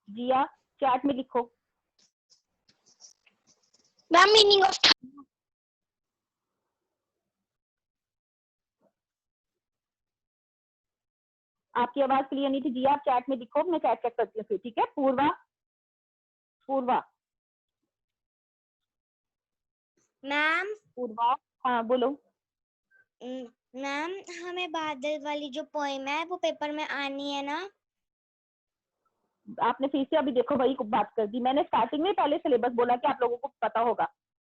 जिया चैट में लिखो।
मैम मीनिंग ऑफ
आपकी आवाज क्लियर नहीं थी जिया, आप चैट में लिखो, मैं चैट चेक करती हूँ फिर, ठीक है? पूर्वा, पूर्वा,
मैम।
पूर्वा, हाँ बोलो।
मैम हमें बादल वाली जो पोएम है वो पेपर में आनी है ना?
आपने फिर से अभी देखो वही बात कर दी, मैंने स्टार्टिंग में पहले सिलेबस बोला कि आप लोगों को पता होगा,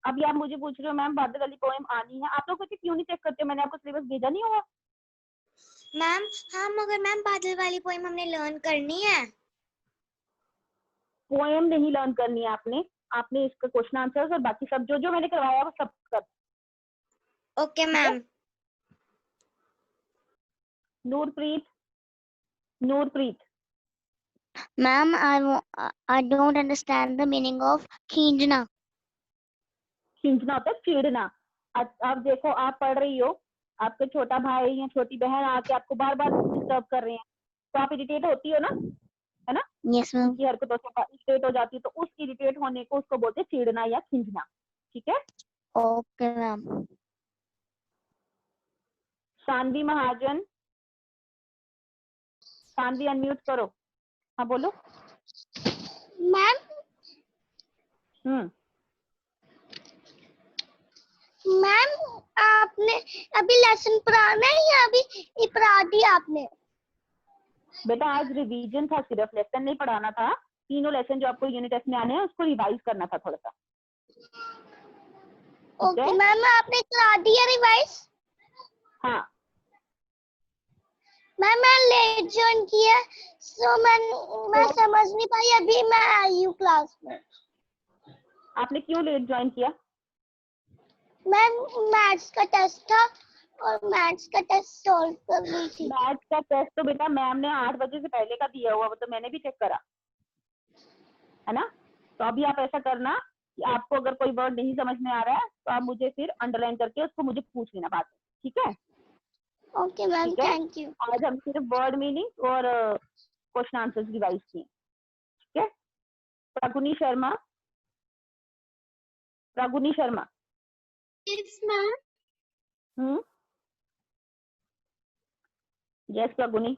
अभी आप मुझे पूछ रहे हो मैम बादल वाली पोएम आनी है। आप लोग वैसे क्यों नहीं चेक करते हो? मैंने आपको सिलेबस भेजा नहीं होगा?
मैम हाँ, मगर मैम बादल वाली पोएम हमने लर्न करनी है।
पोएम नहीं लर्न करनी है आपने, आपने इसका क्वेश्चन आंसर्स और बाकी सब जो जो मैंने करवाया वो सब कर।
Okay ma'am.
Noorpreet, Noorpreet,
ma'am I don't understand the meaning of खींचना।
खींचना होता है चिढ़ना। अब देखो आप पढ़ रही हो, आपके छोटा भाई या छोटी बहन आके आपको बार बार डिस्टर्ब कर रहे हैं, तो आप इरिटेट होती हो ना, है ना?
Yes ma'am.
उनकी हरकतों से इरिटेट हो जाती है, तो उस इरिटेट होने को उसको बोलते हैं चिढ़ना या खींचना। ठीक है।
Okay ma'am.
Shanvi Mahajan, Shanvi unmute करो। हाँ बोलो।
मैम मैम आपने अभी लेसन पढ़ाना है या अभी पढ़ा दिया आपने?
बेटा आज रिवीजन था, सिर्फ लेसन नहीं पढ़ाना था। तीनों लेसन जो आपको यूनिट टेस्ट में आने हैं उसको रिवाइज करना था थोड़ा सा।
ओके मैम, आपने करा दिया रिवाइज?
हाँ
मैम मैं लेट ज्वाइन किया, सो मैं समझ नहीं पाई, अभी मैं आई हूँ क्लास में।
आपने क्यों लेट ज्वाइन किया?
मैम मैथ्स का टेस्ट था और मैथ्स का टेस्ट सॉल्व कर रही थी।
मैथ्स का टेस्ट तो बेटा मैम ने 8 बजे से पहले का दिया हुआ, वो तो मैंने भी चेक करा है ना। तो अभी आप ऐसा करना कि आपको अगर कोई वर्ड नहीं समझ में आ रहा है तो आप मुझे फिर अंडरलाइन करके उसको मुझे पूछ लेना बाद में, ठीक है?
ओके मैम,
ठीक है।
Thank you.
आज हम सिर्फ वर्ड मीनिंग और क्वेश्चन आंसर्स रिवाइज किए। ठीक है। Praguni Sharma, Praguni Sharma.
Yes ma'am.
Yes Praguni.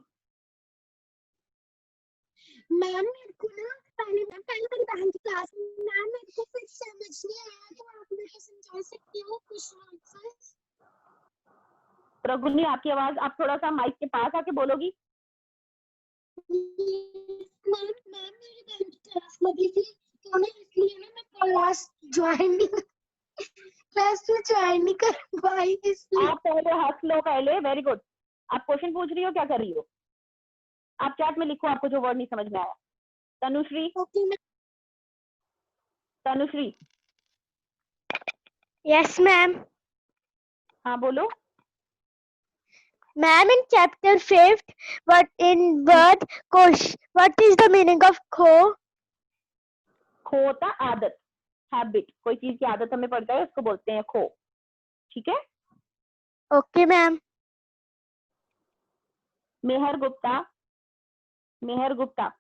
Ma'am मेरे को ना पहले मेरी बहन की क्लास में मैम मेरे को कुछ समझ नहीं आया, तो आप मेरे को समझा सकते हो क्वेश्चन आंसर्स?
प्रगुनी आपकी आवाज आप थोड़ा सा माइक के पास आके बोलोगी।
मैम मेरी बहन की क्लास लगी थी तो मैं इसलिए ना मैं क्लास ज्वाइन नहीं कर पाई इसलिए।
आप पहले हंस लो पहले, वेरी गुड। आप क्वेश्चन पूछ रही हो, क्या कर रही हो? आप चैट में लिखो आपको जो वर्ड नहीं समझ में आया। Tanushree,
okay ma'am.
Tanushree.
Yes ma'am.
हाँ बोलो।
Ma'am, in chapter 5th, what in word what is the meaning of खो?
खो होता आदत, हैबिट। कोई चीज की आदत हमें पड़ता है उसको बोलते हैं खो। ठीक है।
Okay ma'am.
Mehar Gupta, Mehar Gupta.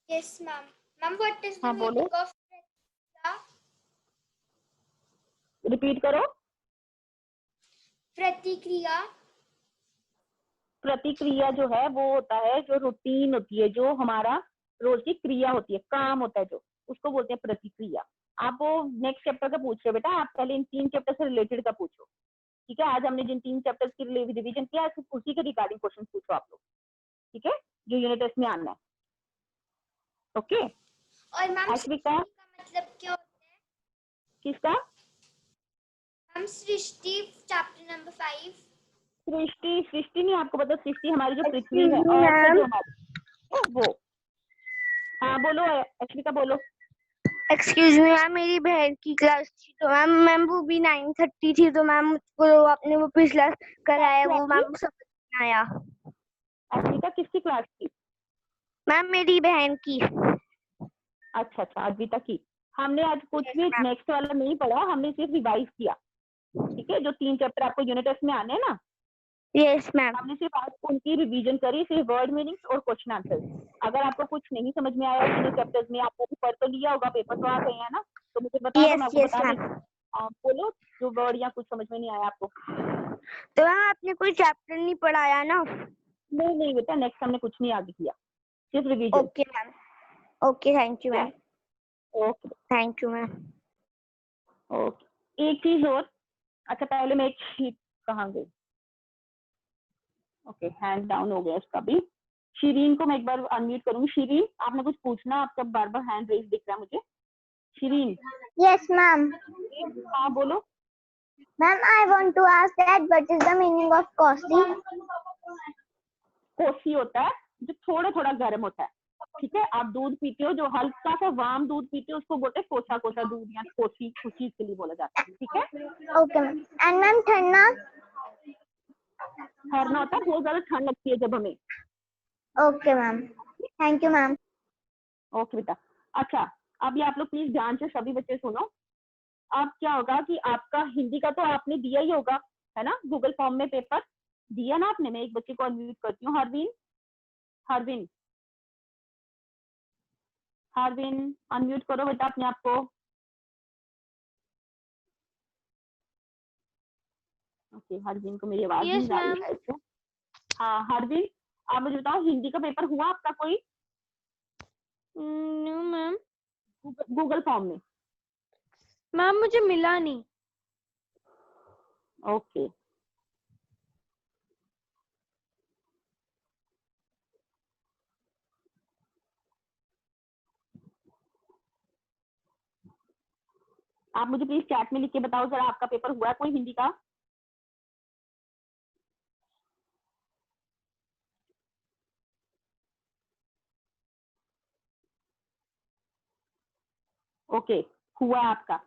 Yes ma'am. Ma'am, what is the
हाँ बोलो,
meaning of प्रतिक्रिया?
रिपीट करो।
प्रतिक्रिया।
प्रतिक्रिया जो है वो होता है जो रूटीन होती है, जो हमारा रोज की क्रिया होती है, काम होता है जो, उसको बोलते हैं प्रतिक्रिया। आप वो नेक्स्ट चैप्टर का पूछ रहे हो बेटा, आप पहले इन 3 चैप्टर से रिलेटेड का पूछो। ठीक है। आज हमने जिन 3 चैप्टर्स की रिवीजन किया उसी के रिगार्डिंग क्वेश्चन पूछो आप लोग। ठीक है, जो यूनिट टेस्ट में आना है। ओके।
और मैम
अश्विका,
का मतलब क्या होता है?
किसका?
मैम सृष्टि चैप्टर नंबर 5।
सृष्टि, सृष्टि नहीं आपको पता? सृष्टि हमारी जो पृथ्वी है, अर्थ है जो हमारी, वो। हाँ बोलो अश्विका बोलो।
एक्सक्यूज मी मैम, मेरी बहन की क्लास थी तो मैम वो भी 9:30 थी, तो मैम मुझको आपने वो पिछला कराया वो मैम समझ नहीं आया।
अश्विका किसकी क्लास थी?
मैम मेरी बहन की।
अच्छा अच्छा, अद्विता की। हमने आज कुछ भी नेक्स्ट वाला नहीं पढ़ा, हमने सिर्फ रिवाइज किया। ठीक है। जो 3 चैप्टर आपको यूनिट टेस्ट में आने हैं ना,
यस मैम।
हमने सिर्फ आज उनकी रिवीजन करी, सिर्फ वर्ड मीनिंग्स और क्वेश्चन आंसर्स। अगर आपको कुछ नहीं समझ में आया तीनों चैप्टर्स में, आपको पढ़ तो लिया होगा, पेपर तो आ गए हैं ना, तो मुझे बता दो, मैं आपको बता देती हूँ। आप बोलो जो वर्ड या कुछ समझ में नहीं आया आपको।
तो मैम आपने कोई चैप्टर नहीं पढ़ाया ना?
नहीं नहीं बेटा, नेक्स्ट हमने कुछ नहीं आगे किया, सिर्फ revision.
Okay ma'am. Okay, thank you ma'am.
Okay
thank you ma'am.
Okay. एक चीज और, अच्छा पहले मैं एक शीट कहाँ गई? ओके, हैंड डाउन हो गया इसका भी। शिरीन को मैं एक बार अनम्यूट करूंगी। शिरीन, आपने कुछ पूछना, आपका बार बार हैंड रेज दिख रहा है मुझे। शिरीन।
Yes ma'am.
हाँ बोलो।
Ma'am I want to ask that what is the meaning of कोसी?
कोसी होता है जो थोड़ा थोड़ा गर्म होता है। ठीक है। आप दूध पीते हो जो हल्का सा वार्म दूध पीते हो उसको बोलते हैं कोसा कोसा दूध या कोसी, उस चीज के लिए बोला जाता है। ठीक है।
Okay ma'am. एंड मैम ठंडा?
ठहरना होता है, बहुत ज्यादा ठंड लगती है जब हमें।
Okay ma'am, thank you ma'am.
Okay बेटा। अच्छा अभी आप लोग प्लीज ध्यान से सभी बच्चे सुनो। अब क्या होगा कि आपका हिंदी का तो आपने दिया ही होगा, है ना, गूगल फॉर्म में पेपर दिया ना आपने। मैं एक बच्चे को अनम्यूट करती हूँ, हरवीन। हरवीन, हरवीन अनम्यूट करो बेटा अपने आप को। ओके, हरवीन को मेरी आवाज नहीं आ रही है शायद से। हाँ हरवीन, आप मुझे बताओ हिंदी का पेपर हुआ आपका कोई?
No ma'am.
गूगल फॉर्म में?
मैम मुझे मिला नहीं।
ओके, आप मुझे प्लीज चैट में लिख के बताओ जरा, आपका पेपर हुआ है कोई हिंदी का? ओके, हुआ है आपका।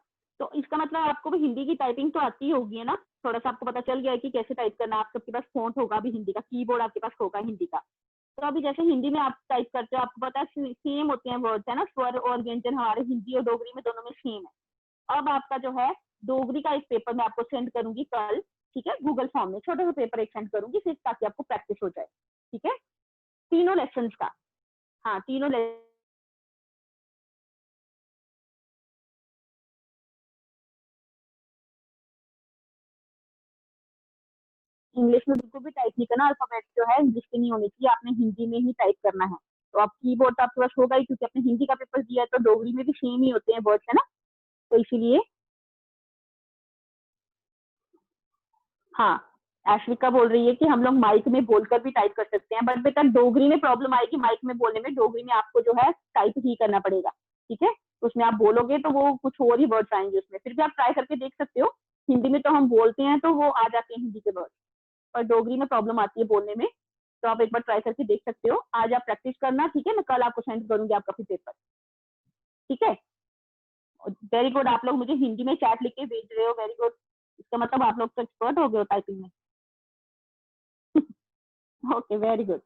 तो इसका मतलब आपको भी हिंदी की टाइपिंग तो आती होगी, है ना? थोड़ा सा आपको पता चल गया है कि कैसे टाइप करना है। आप सबके पास फोंट होगा भी हिंदी का, कीबोर्ड आपके पास होगा हिंदी का। तो अभी जैसे हिंदी में आप टाइप करते हो, आपको पता है सेम होते हैं वर्ड्स, है ना, स्वर और व्यंजन हमारे हिंदी और डोगरी में दोनों में सेम है। अब आपका जो है डोगरी का एक पेपर मैं आपको सेंड करूंगी कल, ठीक है, गूगल फॉर्म में छोटा सा पेपर एक सेंड करूंगी सिर्फ ताकि आपको प्रैक्टिस हो जाए, ठीक है, तीनों लेसन का। हाँ तीनों इंग्लिश में बिल्कुल भी टाइप नहीं करना, अल्फाबेट जो है इंग्लिश के नहीं होने चाहिए, आपने हिंदी में ही टाइप करना है। तो आप कीबोर्ड तो आपके पास होगा ही, क्योंकि आपने हिंदी का पेपर दिया है, तो डोगरी में भी सेम ही होते हैं वर्ड्स, है ना, तो इसीलिए। हाँ, एश्विका बोल रही है कि हम लोग माइक में बोलकर भी टाइप कर सकते हैं, बट बेटा डोगरी में प्रॉब्लम आएगी माइक में बोलने में। डोगरी में आपको जो है टाइप ही करना पड़ेगा, ठीक है, उसमें आप बोलोगे तो वो कुछ और ही वर्ड्स आएंगे उसमें। फिर भी आप ट्राई करके देख सकते हो, हिंदी में तो हम बोलते हैं तो वो आ जाते हैं हिंदी के वर्ड, पर डोगरी में प्रॉब्लम आती है बोलने में। तो आप एक बार ट्राई करके देख सकते हो। आज आप प्रैक्टिस करना, ठीक है, मैं कल आपको सेंड करूंगी आपका फिर पेपर, ठीक है। वेरी गुड, आप लोग मुझे हिंदी में चैट लिख के भेज रहे हो, वेरी गुड। इसका मतलब आप लोग तो एक्सपर्ट हो गए हो टाइपिंग में। Okay, very good.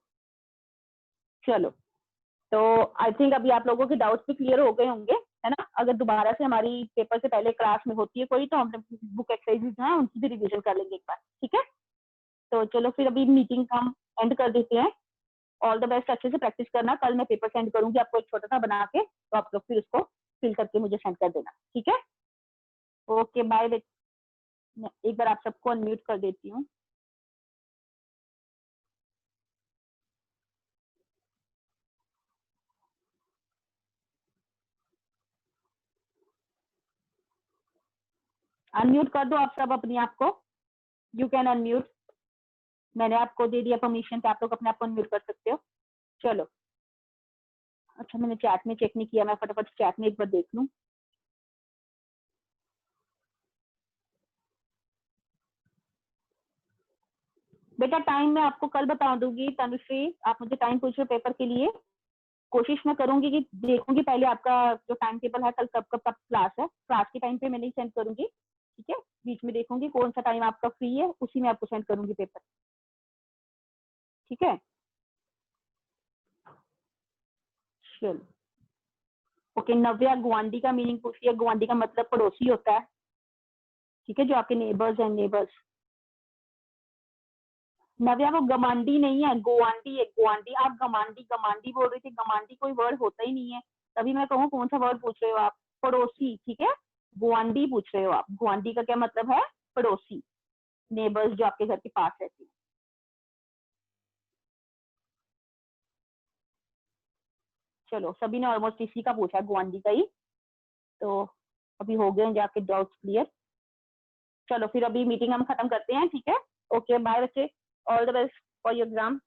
चलो, तो आई थिंक अभी आप लोगों के डाउट्स भी क्लियर हो गए होंगे, है ना। अगर दोबारा से हमारी पेपर से पहले क्लास में होती है कोई, तो हम बुक एक्सरसाइजेज जो है उनकी भी रिवीजन कर लेंगे एक बार, ठीक है। तो चलो फिर अभी मीटिंग हम एंड कर देते हैं। ऑल द बेस्ट, अच्छे से प्रैक्टिस करना। कल मैं पेपर सेंड करूंगी आपको एक छोटा सा बना के, तो आप लोग फिर उसको फिल करके मुझे सेंड कर देना, ठीक है। Okay bye. एक बार आप सबको अनम्यूट कर देती हूँ। अनम्यूट कर दो आप सब अपने आप को, यू कैन अनम्यूट। मैंने आपको दे दिया परमिशन कि आप लोग अपने आप को अनम्यूट कर सकते हो। चलो, अच्छा मैंने चैट में चेक नहीं किया, मैं फटाफट चैट में एक बार देख लूँ। बेटा टाइम मैं आपको कल बता दूंगी। तनुश्री, आप मुझे टाइम पूछ रहे हो पेपर के लिए, कोशिश मैं करूंगी कि देखूंगी पहले आपका जो टाइम टेबल है, कल कब कब कब क्लास है, क्लास के टाइम पे मैं नहीं सेंड करूंगी, ठीक है। बीच में देखूंगी कौन सा टाइम आपका फ्री है, उसी में आपको सेंड करूंगी पेपर, ठीक है। चलो, ओके। नव्या गुआंडी का मीनिंग पूछ लिया। गुआंडी का मतलब पड़ोसी होता है, ठीक है, जो आपके नेबर्स हैं, नेबर्स। नव्या वो गमांडी नहीं है, गुआंडी है, गुआंडी। आप गमांडी गमांडी बोल रही थी, गमांडी कोई वर्ड होता ही नहीं है। तभी मैं कहूँ कौन सा वर्ड पूछ रहे हो आप? पड़ोसी, ठीक है। गुआंडी पूछ रहे हो आप। गुआंडी का क्या मतलब है? पड़ोसी, नेबर्स जो आपके घर के पास रहती है। चलो, सभी ने ऑलमोस्ट इसी का पूछा, गुआंडी का ही। तो अभी हो गए जाके डाउट्स क्लियर। चलो फिर अभी मीटिंग हम खत्म करते हैं, ठीक है। ओके बाय बच्चे, all the best for your exam.